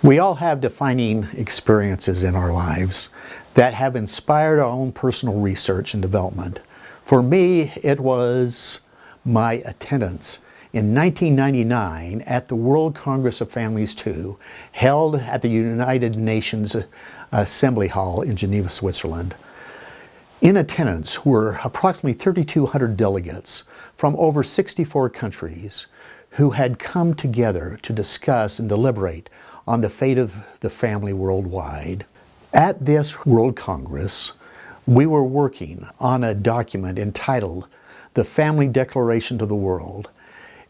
We all have defining experiences in our lives that have inspired our own personal research and development. For me, it was my attendance in 1999 at the World Congress of Families II, held at the United Nations Assembly Hall in Geneva, Switzerland. In attendance were approximately 3,200 delegates from over 64 countries who had come together to discuss and deliberate on the fate of the family worldwide. At this World Congress, we were working on a document entitled The Family Declaration to the World.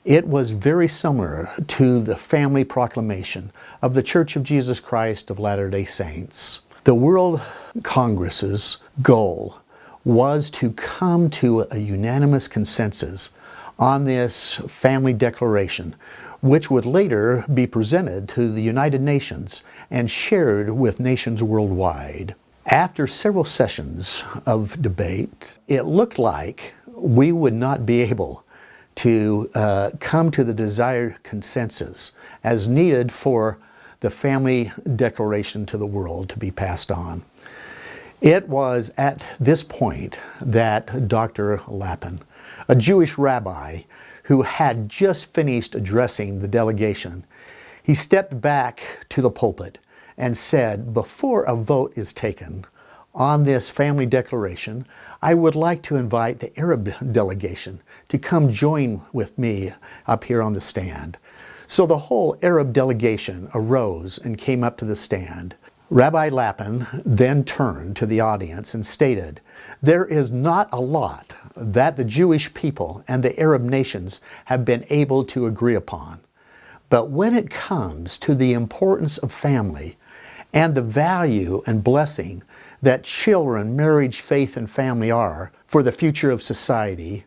It was very similar to the Family Proclamation of the Church of Jesus Christ of Latter-day Saints. The World Congress's goal was to come to a unanimous consensus on this Family Declaration, which would later be presented to the United Nations and shared with nations worldwide. After several sessions of debate, it looked like we would not be able to come to the desired consensus as needed for the Family Declaration to the World to be passed on. It was at this point that Dr. Lapin, a Jewish rabbi who had just finished addressing the delegation, he stepped back to the pulpit and said, "Before a vote is taken on this Family Declaration, I would like to invite the Arab delegation to come join with me up here on the stand." So the whole Arab delegation arose and came up to the stand. Rabbi Lapin then turned to the audience and stated, "There is not a lot that the Jewish people and the Arab nations have been able to agree upon. But when it comes to the importance of family and the value and blessing that children, marriage, faith, and family are for the future of society,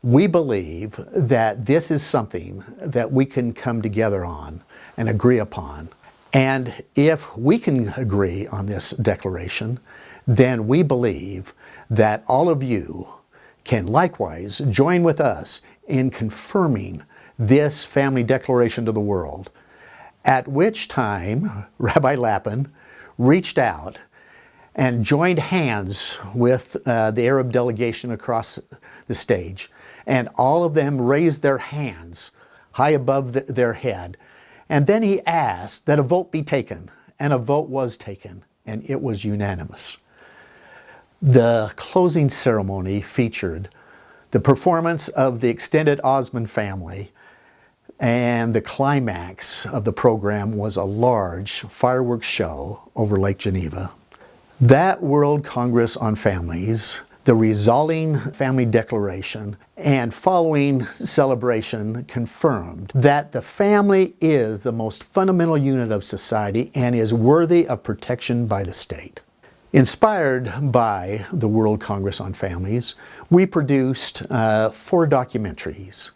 we believe that this is something that we can come together on and agree upon. And if we can agree on this declaration, then we believe that all of you can likewise join with us in confirming this Family Declaration to the world." At which time, Rabbi Lapin reached out and joined hands with the Arab delegation across the stage. And all of them raised their hands high above their head. And then he asked that a vote be taken, and a vote was taken, and it was unanimous. The closing ceremony featured the performance of the extended Osman family, and the climax of the program was a large fireworks show over Lake Geneva. That World Congress on Families, the resulting Family Declaration, and following celebration confirmed that the family is the most fundamental unit of society and is worthy of protection by the state. Inspired by the World Congress on Families, we produced 4 documentaries: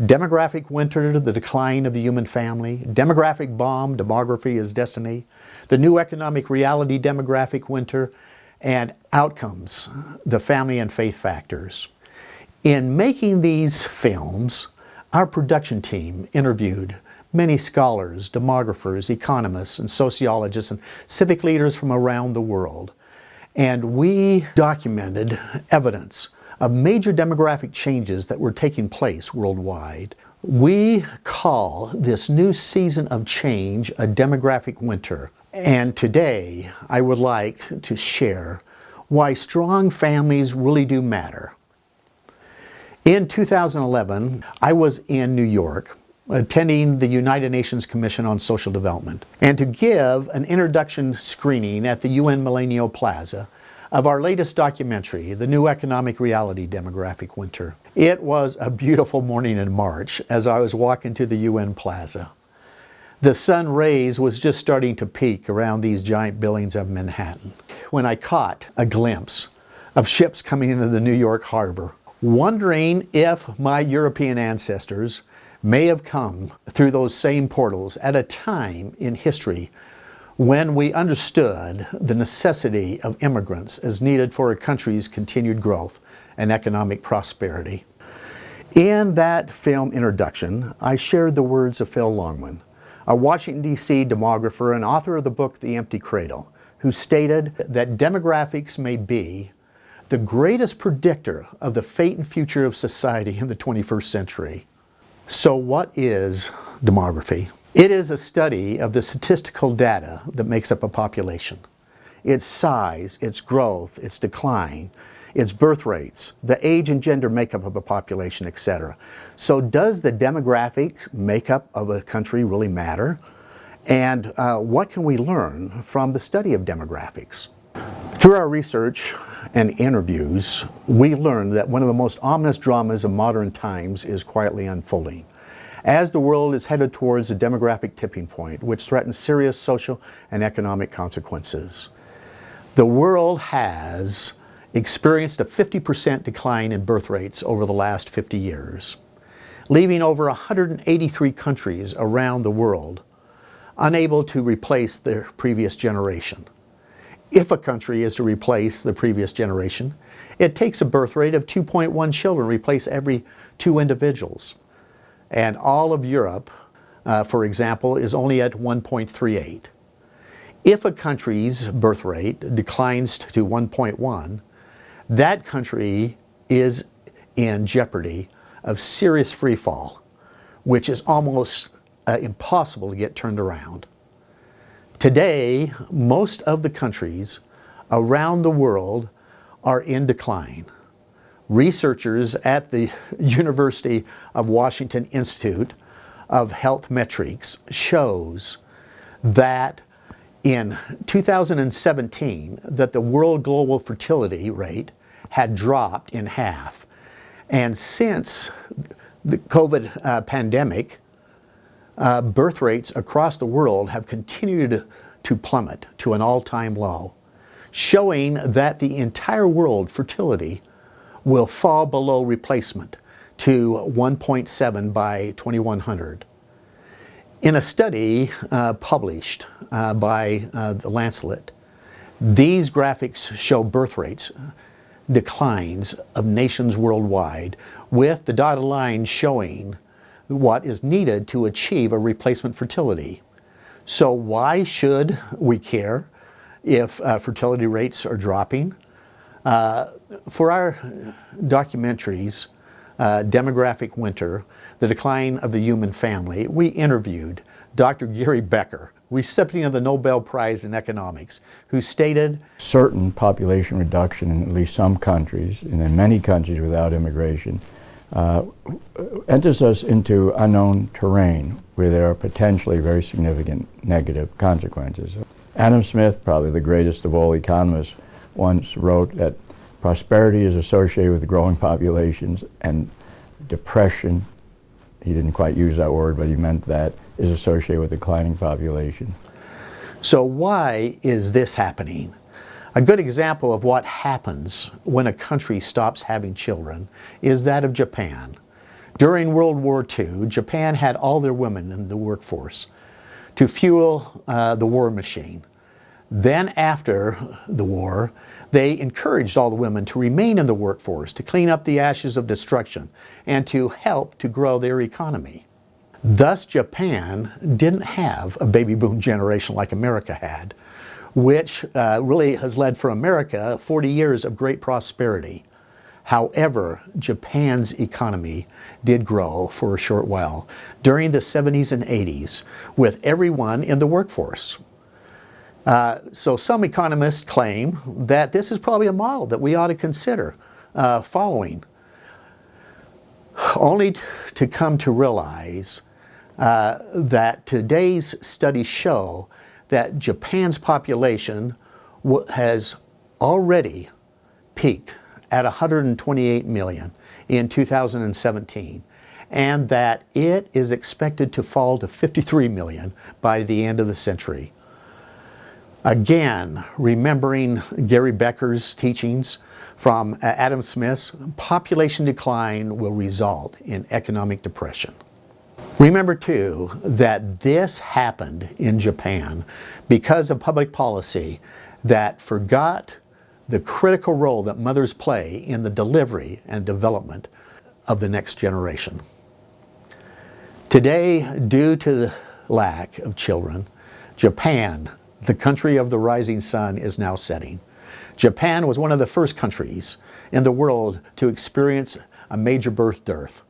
Demographic Winter, The Decline of the Human Family; Demographic Bomb, Demography is Destiny; The New Economic Reality, Demographic Winter; and Outcomes, The Family and Faith Factors. In making these films, our production team interviewed many scholars, demographers, economists, and sociologists, and civic leaders from around the world. And we documented evidence of major demographic changes that were taking place worldwide. We call this new season of change a demographic winter. And today, I would like to share why strong families really do matter. In 2011, I was in New York attending the United Nations Commission on Social Development, and to give an introduction screening at the UN Millennium Plaza of our latest documentary, The New Economic Reality, Demographic Winter. It was a beautiful morning in March as I was walking to the UN Plaza. The sun rays was just starting to peak around these giant buildings of Manhattan when I caught a glimpse of ships coming into the New York harbor, wondering if my European ancestors may have come through those same portals at a time in history when we understood the necessity of immigrants as needed for a country's continued growth and economic prosperity. In that film introduction, I shared the words of Phil Longman, a Washington, D.C. demographer and author of the book The Empty Cradle, who stated that demographics may be the greatest predictor of the fate and future of society in the 21st century. So what is demography? It is a study of the statistical data that makes up a population. Its size, its growth, its decline, its birth rates, the age and gender makeup of a population, etc. So does the demographic makeup of a country really matter? And what can we learn from the study of demographics? Through our research and interviews, we learned that one of the most ominous dramas of modern times is quietly unfolding, as the world is headed towards a demographic tipping point, which threatens serious social and economic consequences. The world has experienced a 50% decline in birth rates over the last 50 years, leaving over 183 countries around the world unable to replace their previous generation. If a country is to replace the previous generation, it takes a birth rate of 2.1 children to replace every 2 individuals. And all of Europe, for example, is only at 1.38. If a country's birth rate declines to 1.1, that country is in jeopardy of serious free fall, which is almost impossible to get turned around. Today, most of the countries around the world are in decline. Researchers at the University of Washington Institute of Health Metrics shows that in 2017 that the world global fertility rate had dropped in half. And since the COVID pandemic, birth rates across the world have continued to plummet to an all-time low, showing that the entire world fertility will fall below replacement to 1.7 by 2100. In a study published by the Lancet, these graphics show birth rates declines of nations worldwide, with the dotted line showing what is needed to achieve a replacement fertility. So why should we care if fertility rates are dropping? For our documentaries, Demographic Winter, The Decline of the Human Family, we interviewed Dr. Gary Becker, recipient of the Nobel Prize in Economics, who stated, certain population reduction in at least some countries, and in many countries without immigration, enters us into unknown terrain where there are potentially very significant negative consequences. Adam Smith, probably the greatest of all economists, once wrote that prosperity is associated with growing populations, and depression, he didn't quite use that word, but he meant that, is associated with declining population. So why is this happening? A good example of what happens when a country stops having children is that of Japan. During World War II, Japan had all their women in the workforce to fuel the war machine. Then after the war, they encouraged all the women to remain in the workforce, to clean up the ashes of destruction, and to help to grow their economy. Thus, Japan didn't have a baby boom generation like America had, which really has led for America 40 years of great prosperity. However, Japan's economy did grow for a short while during the 70s and 80s with everyone in the workforce. So some economists claim that this is probably a model that we ought to consider following, only to come to realize that today's studies show that Japan's population has already peaked at 128 million in 2017, and that it is expected to fall to 53 million by the end of the century. Again, remembering Gary Becker's teachings from Adam Smith's, population decline will result in economic depression. Remember too that this happened in Japan because of public policy that forgot the critical role that mothers play in the delivery and development of the next generation. Today, due to the lack of children. Japan, the country of the rising sun, is now setting. Japan was one of the first countries in the world to experience a major birth dearth.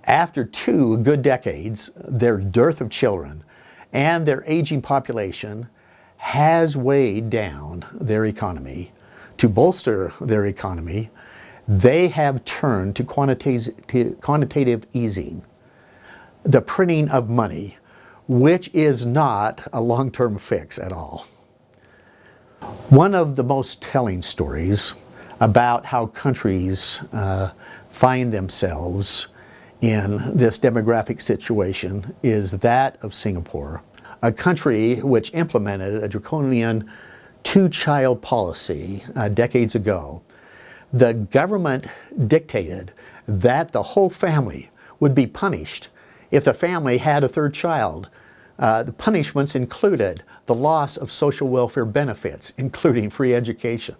After 2 good decades, their dearth of children and their aging population has weighed down their economy. To bolster their economy, they have turned to quantitative easing, the printing of money, which is not a long-term fix at all. One of the most telling stories about how countries find themselves in this demographic situation is that of Singapore, a country which implemented a draconian 2-child policy decades ago. The government dictated that the whole family would be punished if the family had a 3rd child. The punishments included the loss of social welfare benefits, including free education.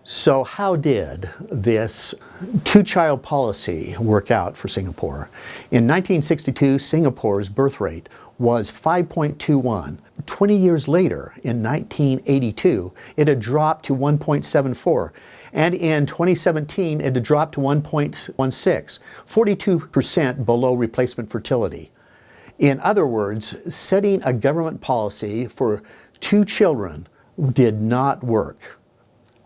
So how did this 2-child policy work out for Singapore? In 1962, Singapore's birth rate was 5.21. 20 years later, in 1982, it had dropped to 1.74. And in 2017, it had dropped to 1.16, 42% below replacement fertility. In other words, setting a government policy for 2 children did not work.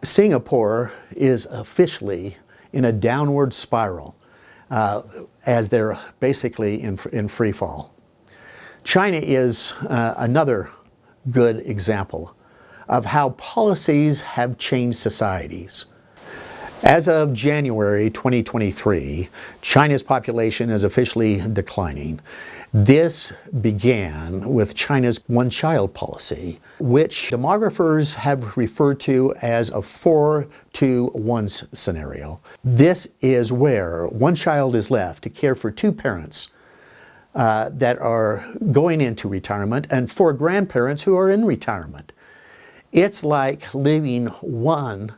Singapore is officially in a downward spiral as they're basically in free fall. China is another good example of how policies have changed societies. As of January 2023, China's population is officially declining. This began with China's 1-child policy, which demographers have referred to as a 4-to-1 scenario. This is where 1 child is left to care for 2 parents that are going into retirement and 4 grandparents who are in retirement. It's like leaving 1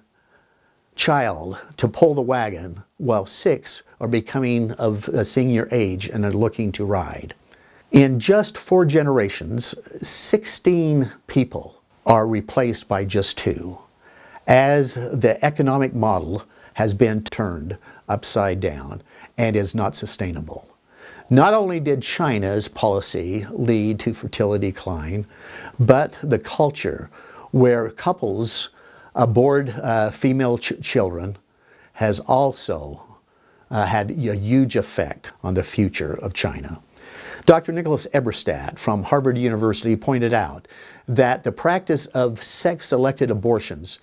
child to pull the wagon while 6 are becoming of a senior age and are looking to ride. In just 4 generations, 16 people are replaced by just 2, as the economic model has been turned upside down and is not sustainable. Not only did China's policy lead to fertility decline, but the culture where couples abort female children has also had a huge effect on the future of China. Dr. Nicholas Eberstadt from Harvard University pointed out that the practice of sex-selected abortions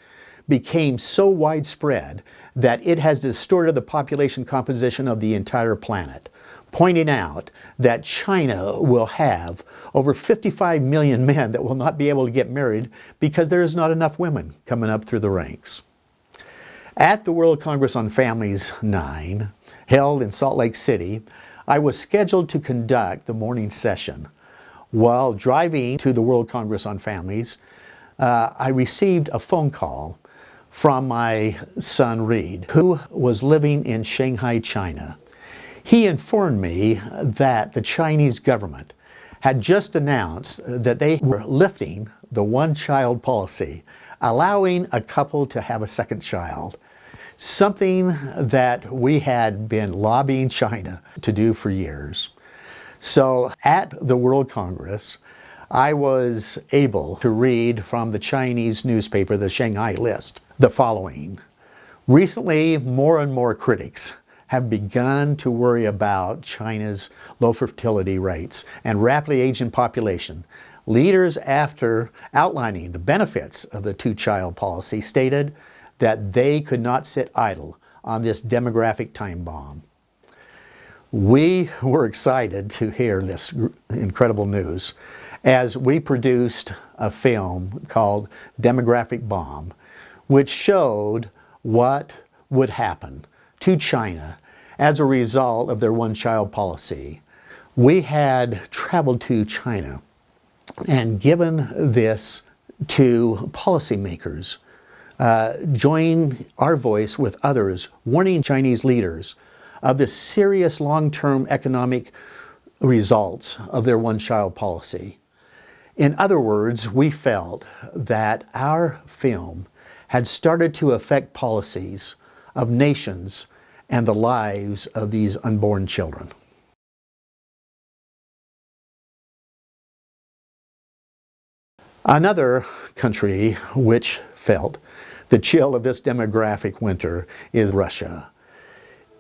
became so widespread that it has distorted the population composition of the entire planet, pointing out that China will have over 55 million men that will not be able to get married because there is not enough women coming up through the ranks. At the World Congress on Families 9, held in Salt Lake City, I was scheduled to conduct the morning session. While driving to the World Congress on Families, I received a phone call from my son Reed, who was living in Shanghai, China. He informed me that the Chinese government had just announced that they were lifting the 1-child policy, allowing a couple to have a 2nd child. Something that we had been lobbying China to do for years. So at the World Congress, I was able to read from the Chinese newspaper, the Shanghai List, the following. Recently, more and more critics have begun to worry about China's low fertility rates and rapidly aging population. Leaders, after outlining the benefits of the 2-child policy, stated that they could not sit idle on this demographic time bomb. We were excited to hear this incredible news as we produced a film called Demographic Bomb, which showed what would happen to China as a result of their 1-child policy. We had traveled to China and given this to policymakers, join our voice with others, warning Chinese leaders of the serious long-term economic results of their one-child policy. In other words, we felt that our film had started to affect policies of nations and the lives of these unborn children. Another country which felt the chill of this demographic winter is Russia.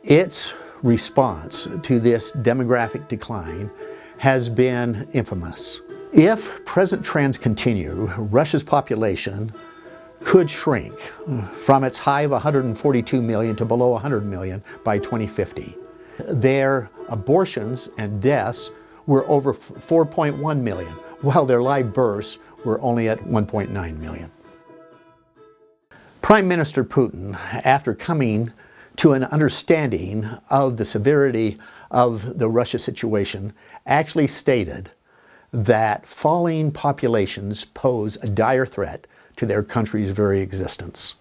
Its response to this demographic decline has been infamous. If present trends continue, Russia's population could shrink from its high of 142 million to below 100 million by 2050. Their abortions and deaths were over 4.1 million, while their live births were only at 1.9 million. Prime Minister Putin, after coming to an understanding of the severity of the Russia situation, actually stated that falling populations pose a dire threat to their country's very existence.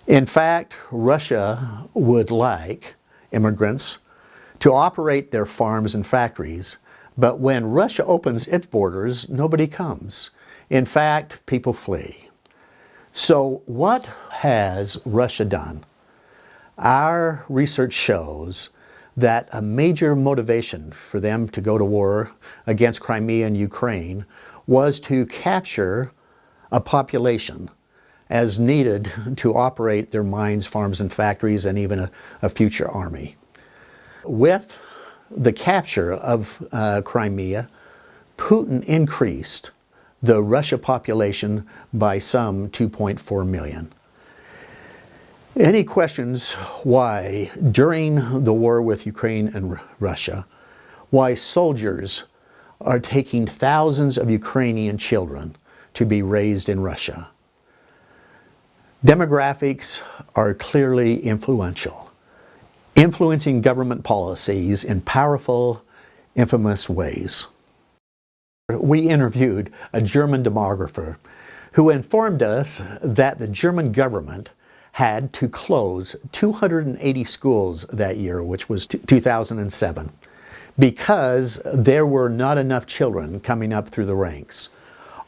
In fact, Russia would like immigrants to operate their farms and factories, but when Russia opens its borders, nobody comes. In fact, people flee. So what has Russia done? Our research shows that a major motivation for them to go to war against Crimea and Ukraine was to capture a population as needed to operate their mines, farms, and factories, and even a future army. With the capture of Crimea, Putin increased the Russia population by some 2.4 million. Any questions why, during the war with Ukraine and Russia, why soldiers are taking thousands of Ukrainian children to be raised in Russia? Demographics are clearly influential, influencing government policies in powerful, infamous ways. We interviewed a German demographer who informed us that the German government had to close 280 schools that year, which was 2007, because there were not enough children coming up through the ranks.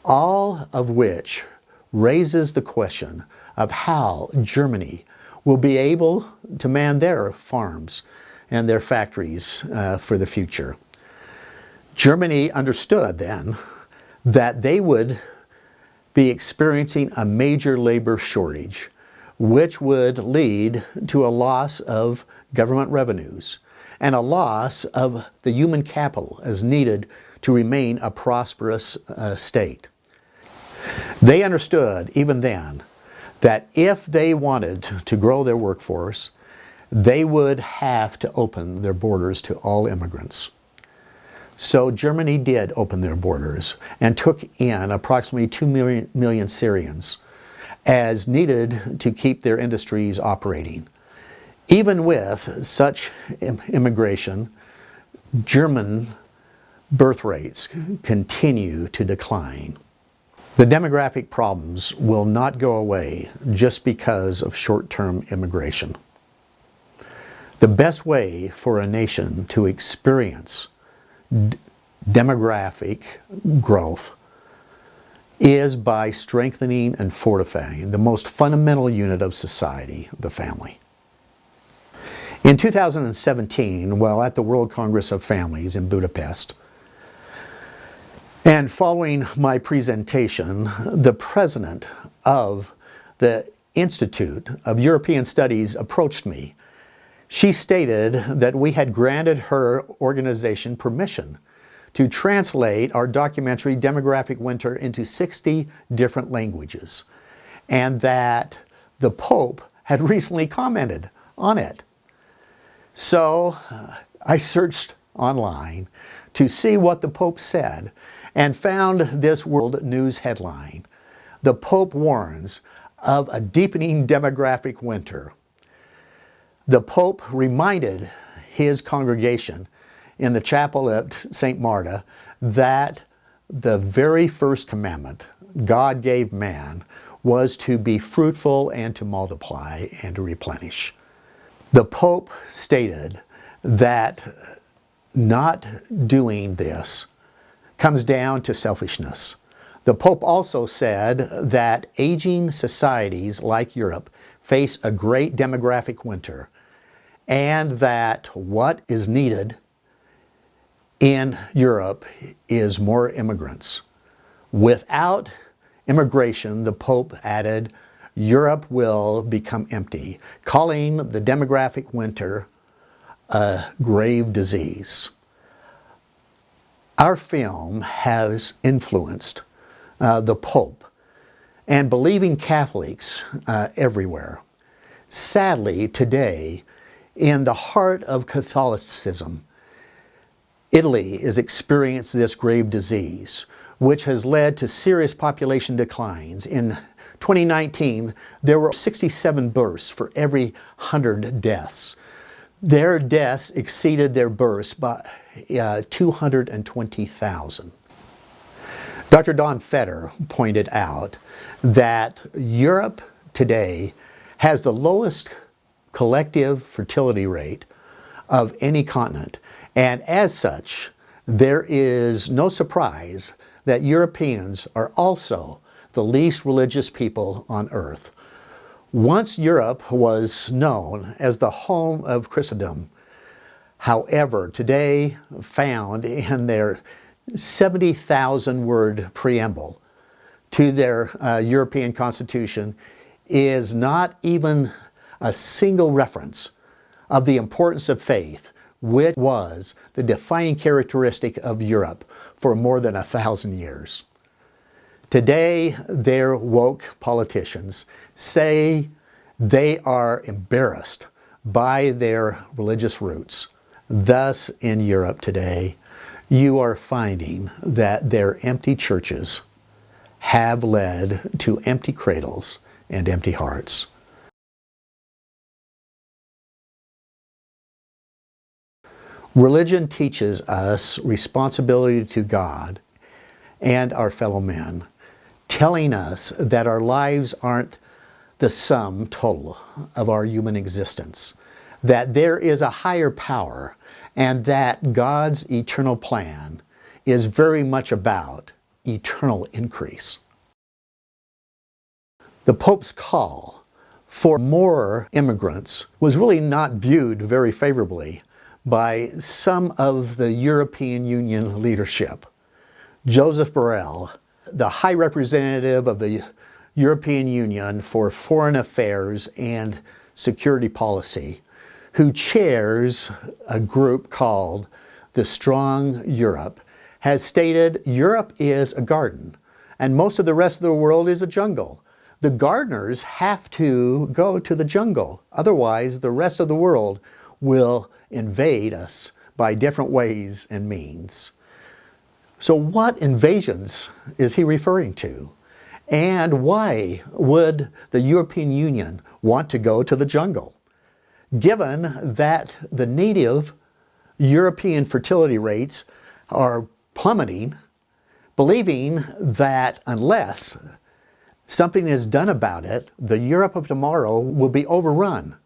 All of which raises the question of how Germany will be able to man their farms and their factories for the future. Germany understood then that they would be experiencing a major labor shortage, which would lead to a loss of government revenues and a loss of the human capital as needed to remain a prosperous state. They understood even then that if they wanted to grow their workforce, they would have to open their borders to all immigrants. So Germany did open their borders and took in approximately 2 million Syrians as needed to keep their industries operating. Even with such immigration, German birth rates continue to decline. The demographic problems will not go away just because of short-term immigration. The best way for a nation to experience demographic growth is by strengthening and fortifying the most fundamental unit of society, the family. In 2017, while at the World Congress of Families in Budapest, and following my presentation, the president of the Institute of European Studies approached me. She stated that we had granted her organization permission to translate our documentary Demographic Winter into 60 different languages, and that the Pope had recently commented on it. So I searched online to see what the Pope said and found this world news headline. The Pope warns of a deepening demographic winter. The Pope reminded his congregation in the chapel at St. Marta that the very first commandment God gave man was to be fruitful and to multiply and to replenish. The Pope stated that not doing this comes down to selfishness. The Pope also said that aging societies like Europe face a great demographic winter, and that what is needed in Europe is more immigrants. Without immigration, the Pope added, Europe will become empty, calling the demographic winter a grave disease. Our film has influenced the Pope and believing Catholics everywhere. Sadly, today, in the heart of Catholicism, Italy is experiencing this grave disease, which has led to serious population declines. In 2019, there were 67 births for every 100 deaths. Their deaths exceeded their births by 220,000. Dr. Don Fetter pointed out that Europe today has the lowest collective fertility rate of any continent, and as such, there is no surprise that Europeans are also the least religious people on earth. Once Europe was known as the home of Christendom. However, today found in their 70,000 word preamble to their European Constitution is not even a single reference of the importance of faith, which was the defining characteristic of Europe for more than 1,000 years. Today, their woke politicians say they are embarrassed by their religious roots. Thus, in Europe today, you are finding that their empty churches have led to empty cradles and empty hearts. Religion teaches us responsibility to God and our fellow men, telling us that our lives aren't the sum total of our human existence, that there is a higher power, and that God's eternal plan is very much about eternal increase. The Pope's call for more immigrants was really not viewed very favorably by some of the European Union leadership. Joseph Borrell, the High Representative of the European Union for Foreign Affairs and Security Policy, who chairs a group called the Strong Europe, has stated Europe is a garden and most of the rest of the world is a jungle. The gardeners have to go to the jungle, otherwise the rest of the world will invade us by different ways and means. So what invasions is he referring to? And why would the European Union want to go to the jungle? Given that the native European fertility rates are plummeting, believing that unless something is done about it, the Europe of tomorrow will be overrun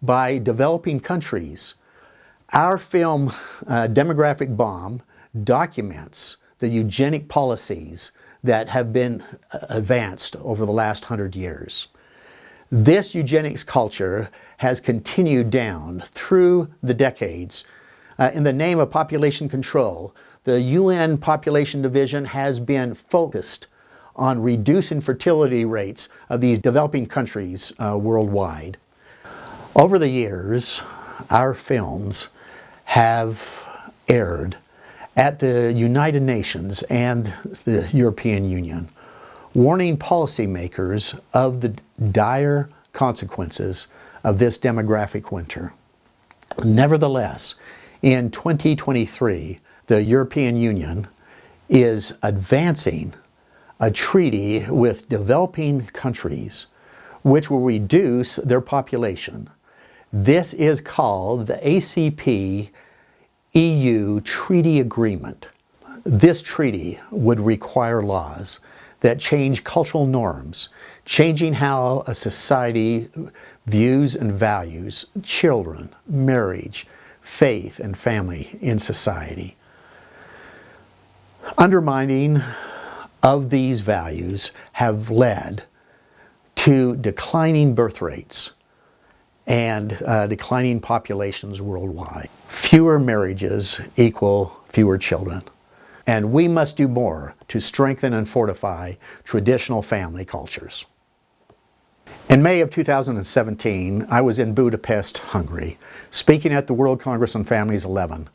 by developing countries. Our film, Demographic Bomb, documents the eugenic policies that have been advanced over the last 100 years. This eugenics culture has continued down through the decades. In the name of population control, the UN Population Division has been focused on reducing fertility rates of these developing countries worldwide. Over the years, our films have aired at the United Nations and the European Union, warning policymakers of the dire consequences of this demographic winter. Nevertheless, in 2023, the European Union is advancing a treaty with developing countries which will reduce their population. This is called the ACP EU Treaty Agreement. This treaty would require laws that change cultural norms, changing how a society views and values children, marriage, faith, and family in society. Undermining of these values have led to declining birth rates and declining populations worldwide. Fewer marriages equal fewer children. And we must do more to strengthen and fortify traditional family cultures. In May of 2017, I was in Budapest, Hungary, speaking at the World Congress on Families 11.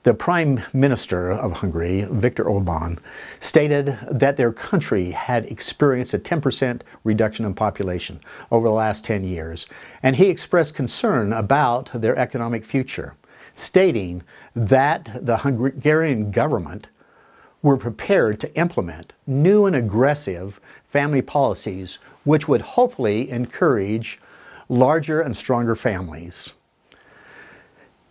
The Prime Minister of Hungary, Viktor Orbán, stated that their country had experienced a 10% reduction in population over the last 10 years, and he expressed concern about their economic future, stating that the Hungarian government were prepared to implement new and aggressive family policies which would hopefully encourage larger and stronger families.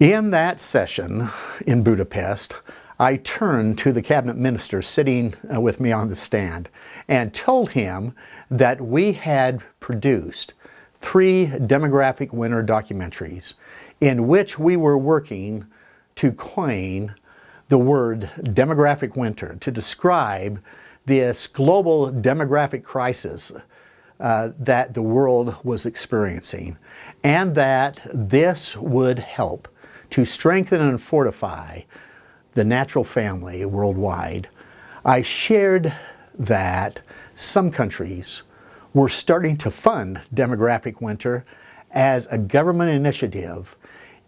In that session in Budapest, I turned to the cabinet minister sitting with me on the stand and told him that we had produced 3 demographic winter documentaries in which we were working to coin the word demographic winter to describe this global demographic crisis that the world was experiencing, and that this would help to strengthen and fortify the natural family worldwide. I shared that some countries were starting to fund demographic winter as a government initiative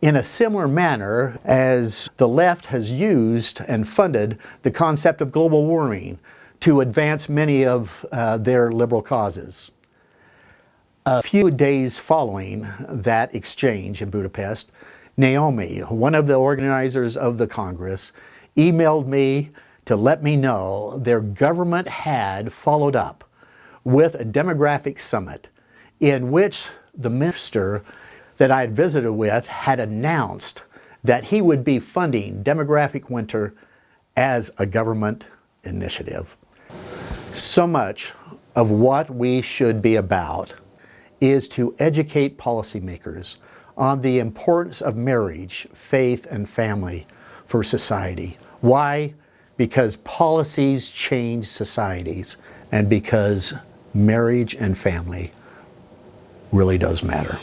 in a similar manner as the left has used and funded the concept of global warming to advance many of their liberal causes. A few days following that exchange in Budapest, Naomi, one of the organizers of the Congress, emailed me to let me know their government had followed up with a demographic summit in which the minister that I had visited with had announced that he would be funding demographic winter as a government initiative. So much of what we should be about is to educate policymakers on the importance of marriage, faith, and family for society. Why? Because policies change societies, and because marriage and family really does matter.